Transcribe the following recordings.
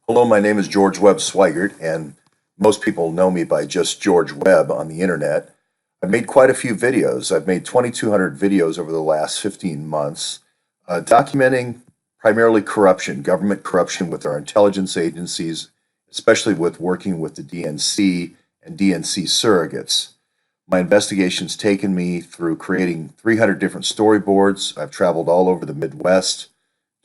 Hello, my name is George Webb Swigert, and most people know me by just George Webb on the internet. I've made quite a few videos. I've made 2,200 videos over the last 15 months, documenting primarily corruption, government corruption with our intelligence agencies, especially with working with the DNC and DNC surrogates. My investigation's taken me through creating 300 different storyboards. I've traveled all over the Midwest,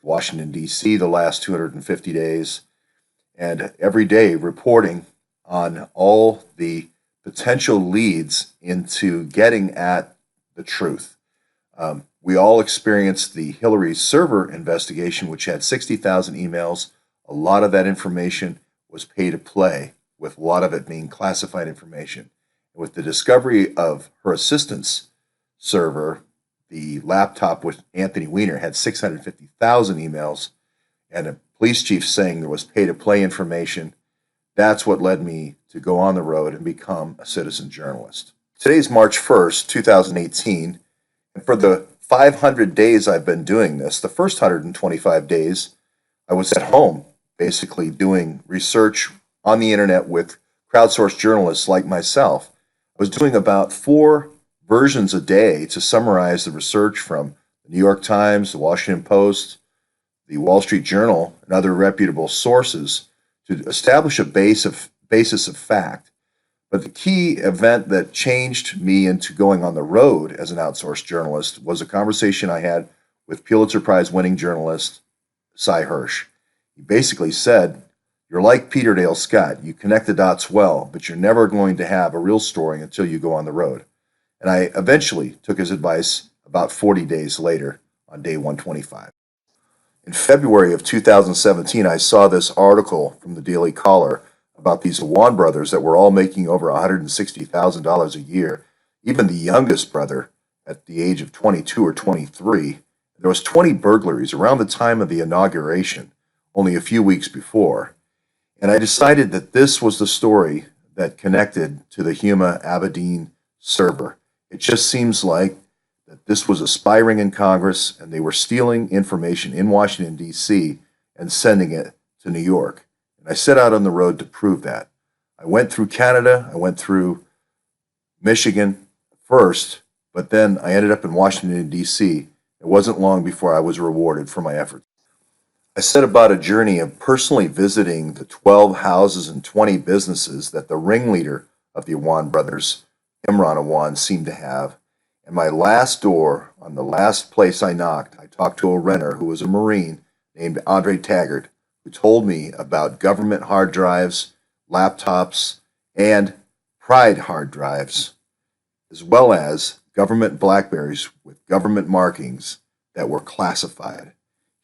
to Washington, D.C., the last 250 days, and every day reporting on all the potential leads into getting at the truth. We all experienced the Hillary server investigation, which had 60,000 emails. A lot of that information was pay to play, with a lot of it being classified information. With the discovery of her assistant's server, the laptop with Anthony Weiner had 650,000 emails, and a police chief saying there was pay to play information. That's what led me to go on the road and become a citizen journalist. Today's March 1st, 2018, and for the 500 days I've been doing this, the first 125 days I was at home, basically doing research on the internet with crowdsourced journalists like myself. I was doing about 4 versions a day to summarize the research from the New York Times, the Washington Post, the Wall Street Journal, and other reputable sources to establish a basis of fact. But the key event that changed me into going on the road as an outsourced journalist was a conversation I had with Pulitzer Prize winning journalist Cy Hirsch. He basically said, "You're like Peter Dale Scott. You connect the dots well, but you're never going to have a real story until you go on the road." And I eventually took his advice about 40 days later on day 125. In February of 2017, I saw this article from the Daily Caller about these Awan brothers that were all making over $160,000 a year. Even the youngest brother, at the age of 22 or 23, there was 20 burglaries around the time of the inauguration, only a few weeks before. And I decided that this was the story that connected to the Huma Abedin server. It just seems like that this was aspiring in Congress, and they were stealing information in Washington, D.C., and sending it to New York. And I set out on the road to prove that. I went through Canada, I went through Michigan first, but then I ended up in Washington, D.C. It wasn't long before I was rewarded for my efforts. I set about a journey of personally visiting the 12 houses and 20 businesses that the ringleader of the Awan brothers, Imran Awan, seemed to have. And my last door, on the last place I knocked, I talked to a renter who was a Marine named Andre Taggart, who told me about government hard drives, laptops, and Pride hard drives, as well as government Blackberries with government markings that were classified.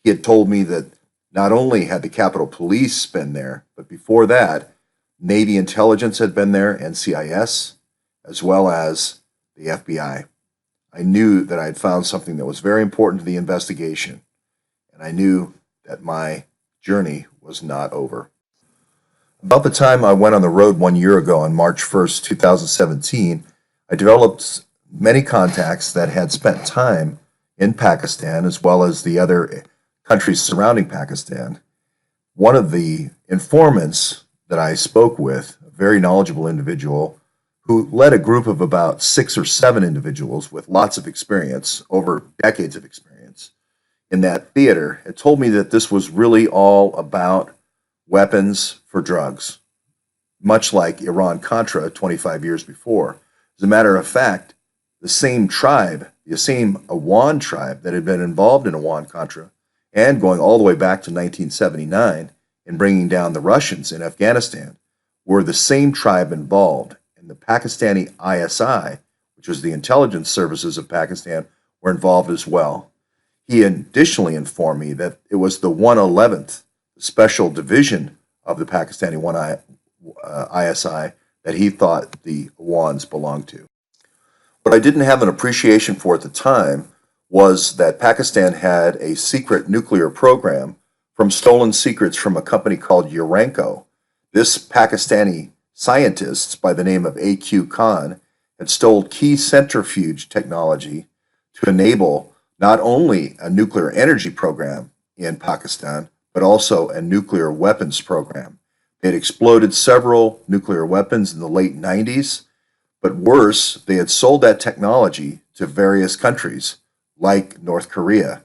He had told me that not only had the Capitol Police been there, but before that, Navy intelligence had been there, NCIS, as well as the FBI. I knew that I had found something that was very important to the investigation, and I knew that my journey was not over. About the time I went on the road 1 year ago on March 1st, 2017, I developed many contacts that had spent time in Pakistan as well as the other countries surrounding Pakistan. One of the informants that I spoke with, a very knowledgeable individual, who led a group of about 6 or 7 individuals with lots of experience, over decades of experience, in that theater, had told me that this was really all about weapons for drugs, much like Iran-Contra 25 years before. As a matter of fact, the same tribe, the same Awan tribe that had been involved in Iran-Contra and going all the way back to 1979 in bringing down the Russians in Afghanistan, were the same tribe involved. And the Pakistani ISI, which was the intelligence services of Pakistan, were involved as well. He additionally informed me that it was the 111th Special Division of the Pakistani ISI that he thought the Awans belonged to. What I didn't have an appreciation for at the time was that Pakistan had a secret nuclear program from stolen secrets from a company called Urenco. This Pakistani scientists by the name of A.Q. Khan had stole key centrifuge technology to enable not only a nuclear energy program in Pakistan, but also a nuclear weapons program. They had exploded several nuclear weapons in the late 90s, but worse, they had sold that technology to various countries like North Korea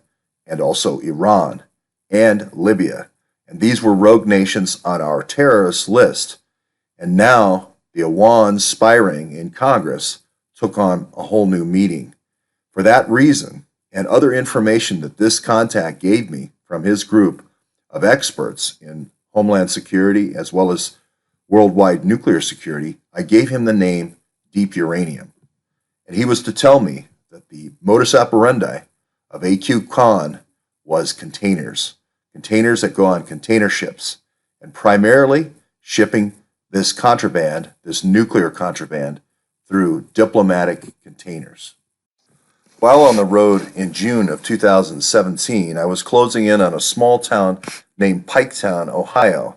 and also Iran and Libya. And these were rogue nations on our terrorist list. And now the Awans spy ring in Congress took on a whole new meaning. For that reason, and other information that this contact gave me from his group of experts in Homeland Security as well as worldwide nuclear security, I gave him the name Deep Uranium. And he was to tell me that the modus operandi of AQ Khan was containers that go on container ships, and primarily shipping this contraband, this nuclear contraband, through diplomatic containers. While on the road in June of 2017, I was closing in on a small town named Piketown, Ohio.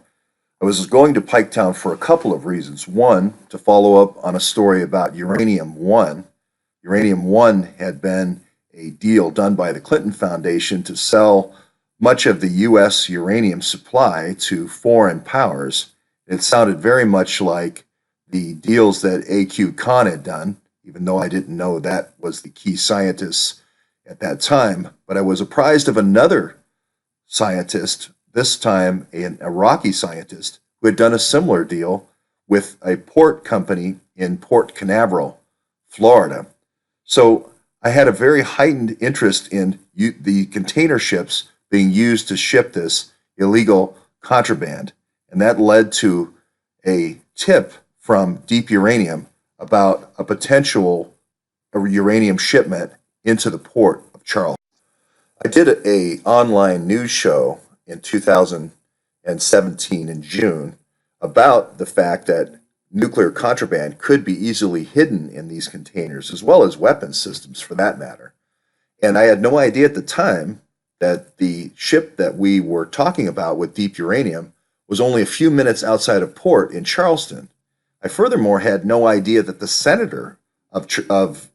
I was going to Piketown for a couple of reasons. One, to follow up on a story about Uranium One. Uranium One had been a deal done by the Clinton Foundation to sell much of the U.S. uranium supply to foreign powers. It sounded very much like the deals that A.Q. Khan had done, even though I didn't know that was the key scientist at that time. But I was apprised of another scientist, this time an Iraqi scientist, who had done a similar deal with a port company in Port Canaveral, Florida. So I had a very heightened interest in the container ships being used to ship this illegal contraband. And that led to a tip from Deep Uranium about a potential uranium shipment into the port of Charleston. I did an online news show in 2017 in June about the fact that nuclear contraband could be easily hidden in these containers, as well as weapons systems for that matter. And I had no idea at the time that the ship that we were talking about with Deep Uranium was only a few minutes outside of port in Charleston. I furthermore had no idea that the senator of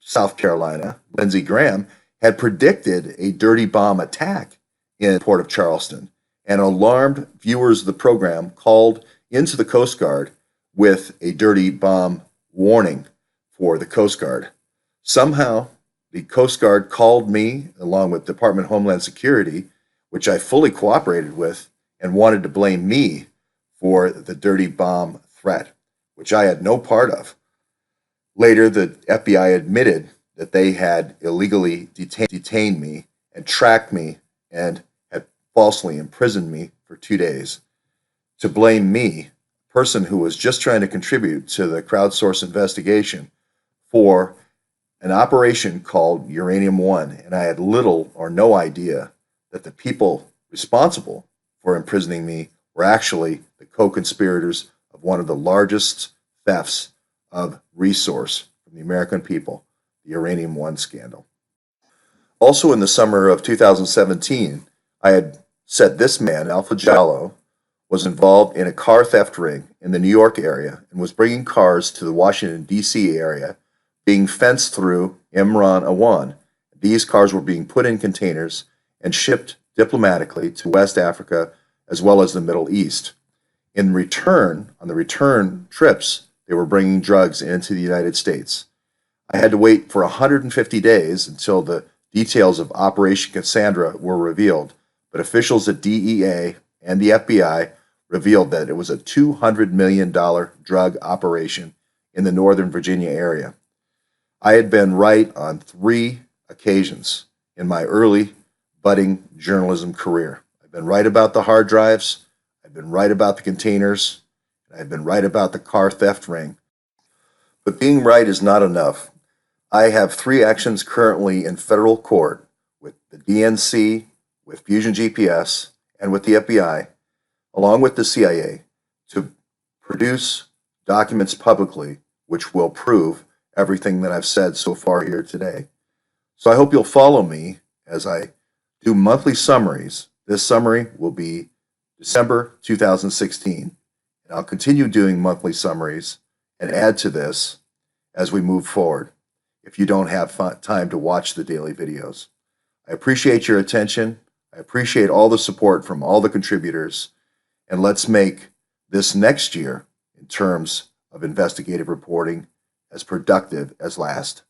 South Carolina, Lindsey Graham, had predicted a dirty bomb attack in the port of Charleston, and alarmed viewers of the program called into the Coast Guard with a dirty bomb warning for the Coast Guard. Somehow, the Coast Guard called me, along with Department of Homeland Security, which I fully cooperated with, and wanted to blame me for the dirty bomb threat, which I had no part of. Later, the FBI admitted that they had illegally detained me and tracked me and had falsely imprisoned me for 2 days. To blame me, a person who was just trying to contribute to the crowdsourced investigation, for an operation called Uranium One, and I had little or no idea that the people responsible for imprisoning me were actually the co-conspirators of one of the largest thefts of resource from the American people, the Uranium One scandal. Also in the summer of 2017, I had said this man, Alpha Jallo, was involved in a car theft ring in the New York area and was bringing cars to the Washington, D.C. area, being fenced through Imran Awan. These cars were being put in containers and shipped diplomatically to West Africa as well as the Middle East. In return, on the return trips, they were bringing drugs into the United States. I had to wait for 150 days until the details of Operation Cassandra were revealed, but officials at DEA and the FBI revealed that it was a $200 million drug operation in the Northern Virginia area. I had been right on 3 occasions in my early budding journalism career. I've been right about the hard drives, I've been right about the containers, and I've been right about the car theft ring. But being right is not enough. I have 3 actions currently in federal court with the DNC, with Fusion GPS, and with the FBI, along with the CIA, to produce documents publicly which will prove everything that I've said so far here today. So I hope you'll follow me as I do monthly summaries. This summary will be December 2016, and I'll continue doing monthly summaries and add to this as we move forward if you don't have time to watch the daily videos. I appreciate your attention. I appreciate all the support from all the contributors, and let's make this next year, in terms of investigative reporting, as productive as last.